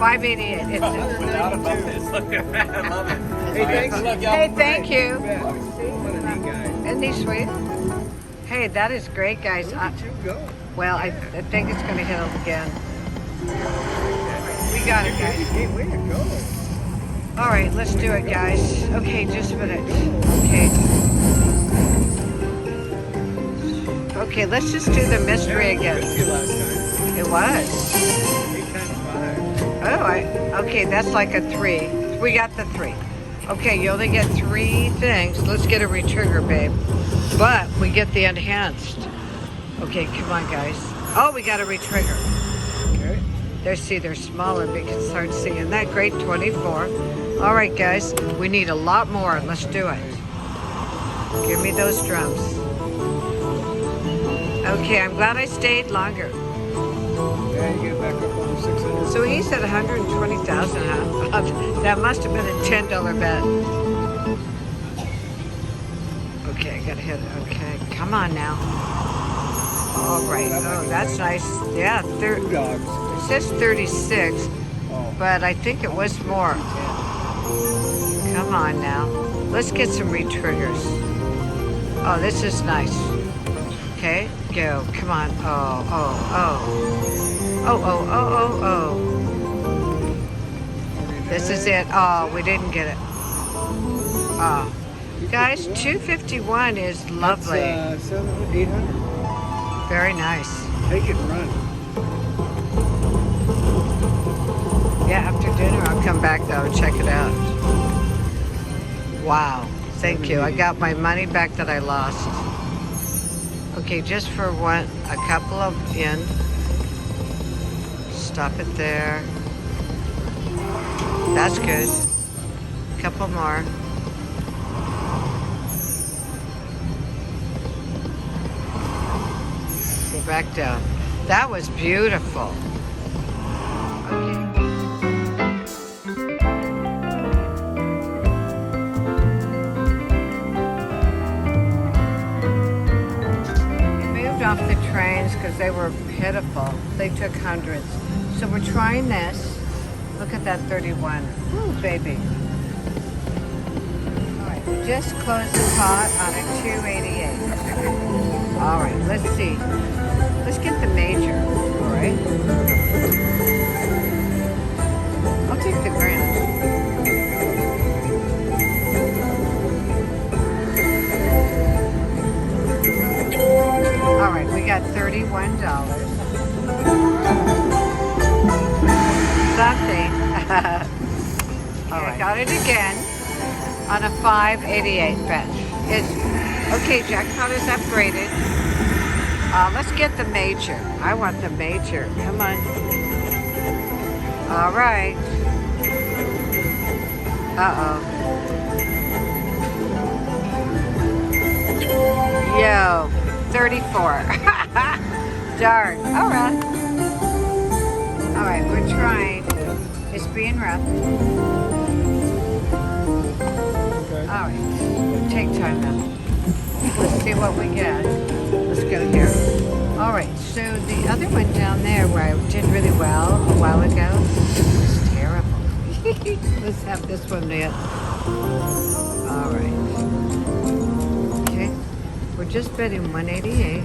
588. It's Without a bonus. Look at that. I love it. Hey, thanks. Hey, thank you. What a neat guy. Isn't he sweet? Hey, that is great, guys. Look at you go. Well, I think it's going to hit again. We got it, guys. Hey, way to go. All right, let's do it, guys. Okay, just a minute. Okay. Okay, let's just do the mystery again. Last time. It was. 8 times 5. Oh, okay, that's like a 3. We got the 3. Okay, you only get 3 things. Let's get a retrigger, babe. But we get the enhanced. Okay, come on, guys. Oh, we got a retrigger. Okay. They're smaller, but you can start seeing that. Great, 24. All right, guys, we need a lot more. Let's do it. Give me those drums. Okay, I'm glad I stayed longer. Yeah, you get back up on 600. So he said 120,000, huh? That must have been a $10 bet. Okay, I gotta hit it. Okay, come on now. All right. Oh, that's nice. Yeah, Two dogs. it says 36, Oh. but I think it was more. Come on now. Let's get some re-triggers. Oh, this is nice. Okay, go. Come on. Oh, oh, oh. Oh, oh, oh, oh, oh. This is it. Oh, we didn't get it. Oh. Guys, 251 is lovely. That's, 700, 800. Very nice. Take it and run. Yeah, after dinner I'll come back though and check it out. Wow. Thank you. I got my money back that I lost. Okay, just for a couple of in. Stop it there. That's good. Couple more. Go back down. That was beautiful. Okay. Off the trains because they were pitiful. They took hundreds. So we're trying this. Look at that 31. Ooh, baby. All right, we just closed the pot on a 288. All right, let's see. Let's get the major. All right. I'll take the grand. All right, we got $31. Something. All right, got it again on a 588 bet. Okay, jackpot is upgraded. Let's get the major. I want the major. Come on. All right. Uh-oh. Yo. 34. Darn. All right. All right, we're trying. It's being rough. Okay. All right. Take time now. Let's see what we get. Let's go here. All right. So the other one down there where I did really well a while ago was terrible. Let's have this one yet. All right. We're just betting 188.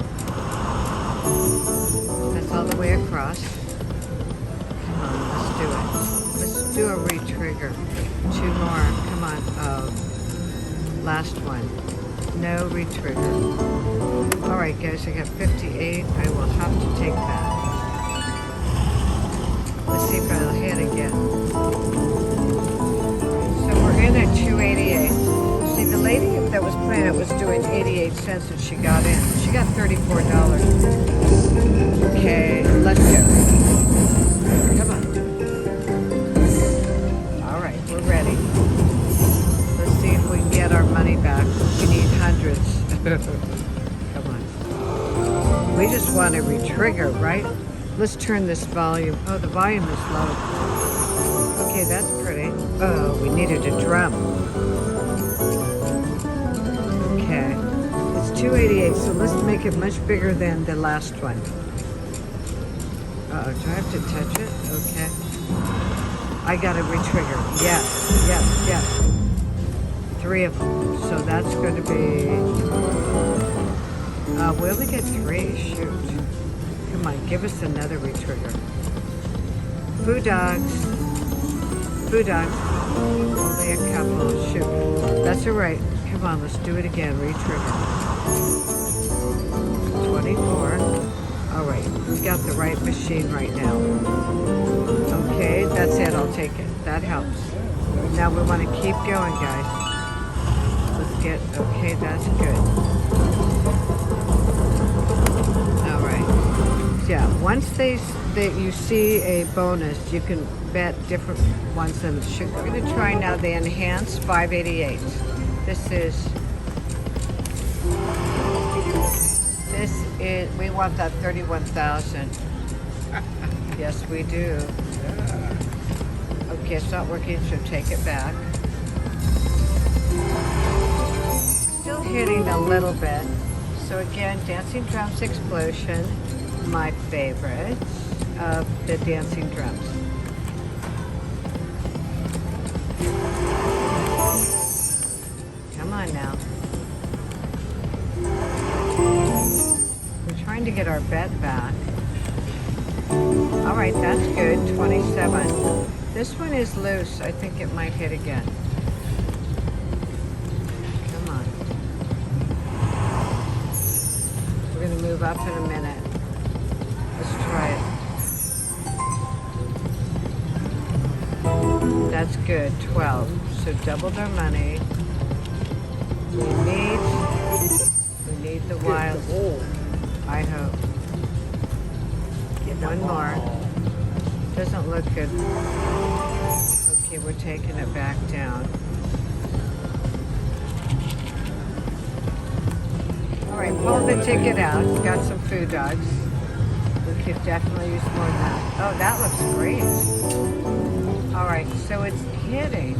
That's all the way across. Come on, let's do it. Let's do a re-trigger. 2 more. Come on. Oh, last one. No re-trigger. All right, guys, I got 58. I will have to take that. Let's see if it'll hit again. So we're in at 288. See, the lady that was playing it was doing 88 cents and she got in. She got $34. Okay, let's go. Come on. All right, we're ready. Let's see if we can get our money back. We need hundreds. Come on. We just want to re-trigger, right? Let's turn this volume. Oh, the volume is low. Okay, that's pretty. Oh, we needed a drum. Okay, it's 288, so let's make it much bigger than the last one. Uh-oh, do I have to touch it? Okay. I got a retrigger. Yes, yes, yes. 3 of them. So that's going to be. We only get 3. Shoot. Come on, give us another retrigger. Food dogs. Food dogs. Only a couple. Shoot. That's all right. Come on, let's do it again. Retrigger. 24. All right. We got the right machine right now. Okay, that's it. I'll take it. That helps. Now we want to keep going, guys. Let's get. Okay, that's good. All right. Yeah. Once that you see a bonus, you can bet different ones than should. We're going to try now the enhanced 588. This is, we want that 31,000. Yes, we do. Okay, it's not working, so take it back. Still hitting a little bit. So again, Dancing Drums Explosion, my favorite of the dancing drums. Come on now. We're trying to get our bet back. All right, that's good. 27. This one is loose. I think it might hit again. Come on. We're going to move up in a minute. Let's try it. That's good. 12. So doubled our money. We need the wilds. I hope. One more. Doesn't look good. Okay, we're taking it back down. All right, pull the ticket out. Got some food dogs. We could definitely use more than that. Oh, that looks great. All right, so it's hitting.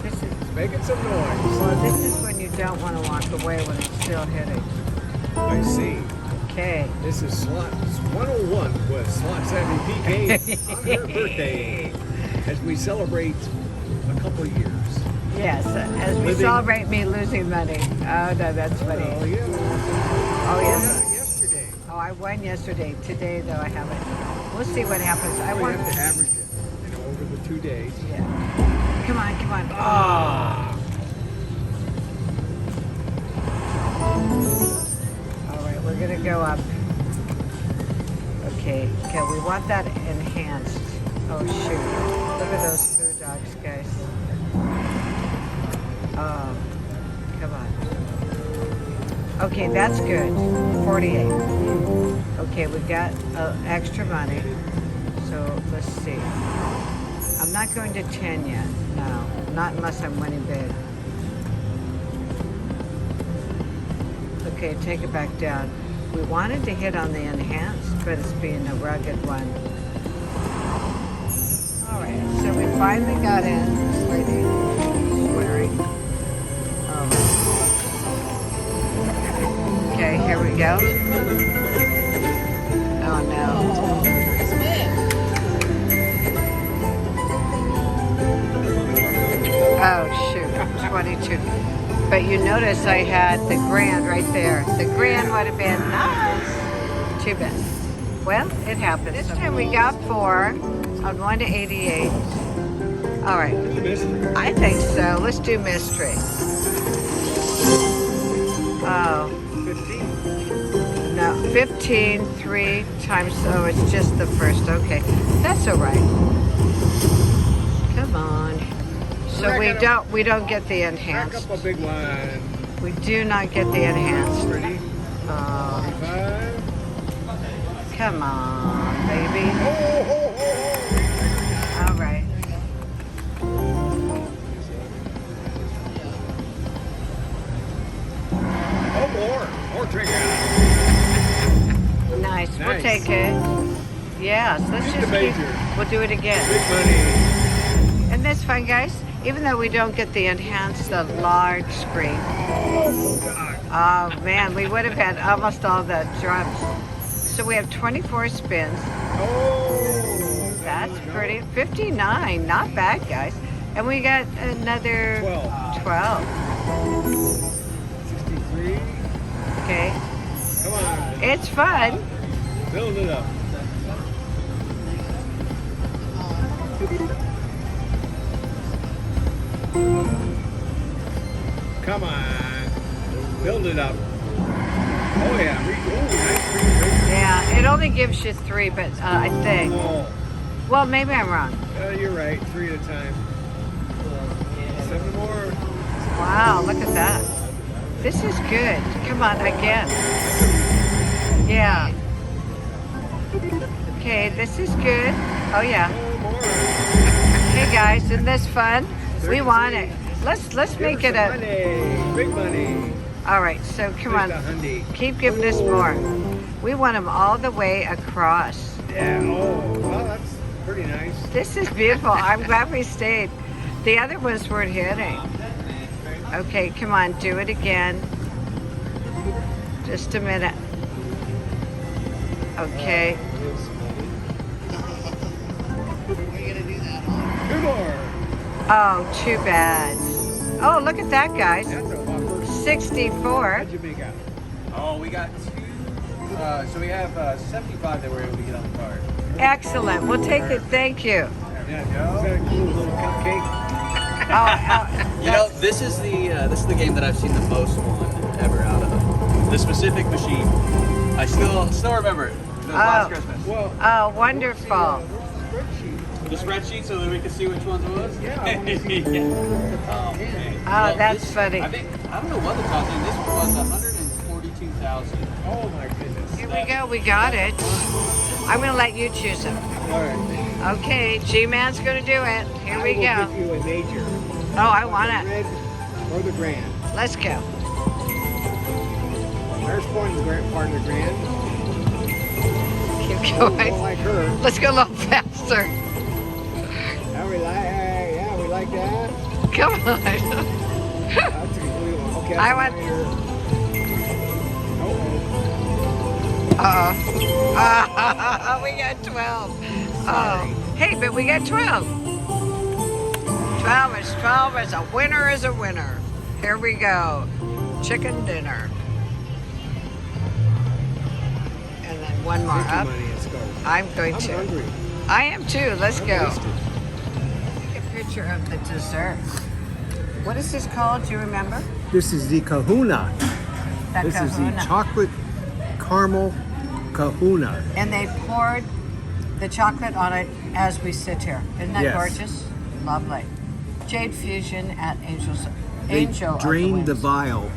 This is Making some noise. well. This is when you don't want to walk away when it's still hitting. I see. Okay. This is Slots 101 with Slot 70 PK on her birthday as we celebrate a couple of years. Yes, as we celebrate me losing money. Oh no, that's funny. Oh, yeah. Oh yes. Yesterday. Oh, I won yesterday. Today though, I haven't. We'll see what happens. I We won. have to average it, over the 2 days. Yeah. Come on, come on. Ah. All right, we're gonna go up. Okay, we want that enhanced. Oh shoot! Look at those food dogs, guys. Oh, come on. Okay, that's good. 48. Okay, we got extra money. So let's see. I'm not going to 10 yet. No, not unless I'm winning big. Okay, take it back down. We wanted to hit on the enhanced, but it's being a rugged one. All right, so we finally got in. This lady swearing. Okay, here we go. Oh no. Oh shoot, 22. But you notice I had the grand right there. The grand would have been nice. Too bad. Well, it happens. This time we got 4 on 1 to 88. All right. I think so. Let's do mystery. Oh. 15. No, 15, 3 times, oh, it's just the first. Okay. That's all right. Come on. So we don't get the Back enhanced. up a big line. We do not get the enhanced. Ready? 45. Come on, baby. All right. Oh, more trigger. Nice. We'll Nice. take it. Yes, let's Beat just the major. we'll do it again. Big money. Isn't this fun, guys? Even though we don't get the enhanced, the large screen. Oh, God. Oh man, we would have had almost all the drums. So we have 24 spins. Oh, That That's pretty. 59. Not bad, guys. And we got another 12. 63. Okay. Come on. It's fun. Build it up. Come on. Build it up. Oh, yeah. Nice. Yeah, it only gives you 3, but I think. Oh, Well, maybe I'm wrong. you're right. 3 at a time. 7 more. Wow, look at that. This is good. Come on, again. Yeah. Okay, this is good. Oh, yeah. 4 more. Hey, guys, isn't this fun? We want it. Let's make it a... Money. Big money. All right, so come on. Just a hundy. Keep giving us more. We want them all the way across. Yeah. Oh, well, that's pretty nice. This is beautiful. I'm glad we stayed. The other ones weren't hitting. Okay, come on, do it again. Just a minute. Okay. 2 more. Oh, too bad. Oh, look at that, guys. That's a whopper. 64. What'd you make out? Oh, we got 2. So we have 75 that we're able to get on the card. Excellent. We'll take it. Thank you. Yeah, is that a cool little cupcake? Oh, You know, this is the game that I've seen the most fun ever out of. The specific machine. I still remember it. It was last Christmas. Well, oh, wonderful. spreadsheet. The spreadsheet so that we can see which ones it was. Yeah, I wanna see. Oh, man. Oh, Well, that's this- funny. I don't know what the top is. This one was 142,000. Oh my goodness. Here we go. We got it. I'm going to let you choose them. All right. Okay, G-Man's going to do it. Here we I will go. give you a major. Oh, I want it. Red or the grand. Let's go. There's one part of the grand. Keep Oh, going. like her. Let's go a little faster. Yeah, we like that. Come on. That's a good one. Okay, I that's want- a minor. Uh-oh. We got 12. Oh. Hey, but we got 12. 12 is 12 is a winner is a winner. Here we go. Chicken dinner. And then one more up. Money, let's go. I'm going I'm to. hungry. I am too. Let's I'm go. wasted. Take a picture of the dessert. What is this called? Do you remember? This is the kahuna. That This is the kahuna. chocolate caramel kahuna. And they poured the chocolate on it as we sit here. Isn't that Yes. gorgeous? Lovely. Jade Fusion at They Angel of drained the Winds. vial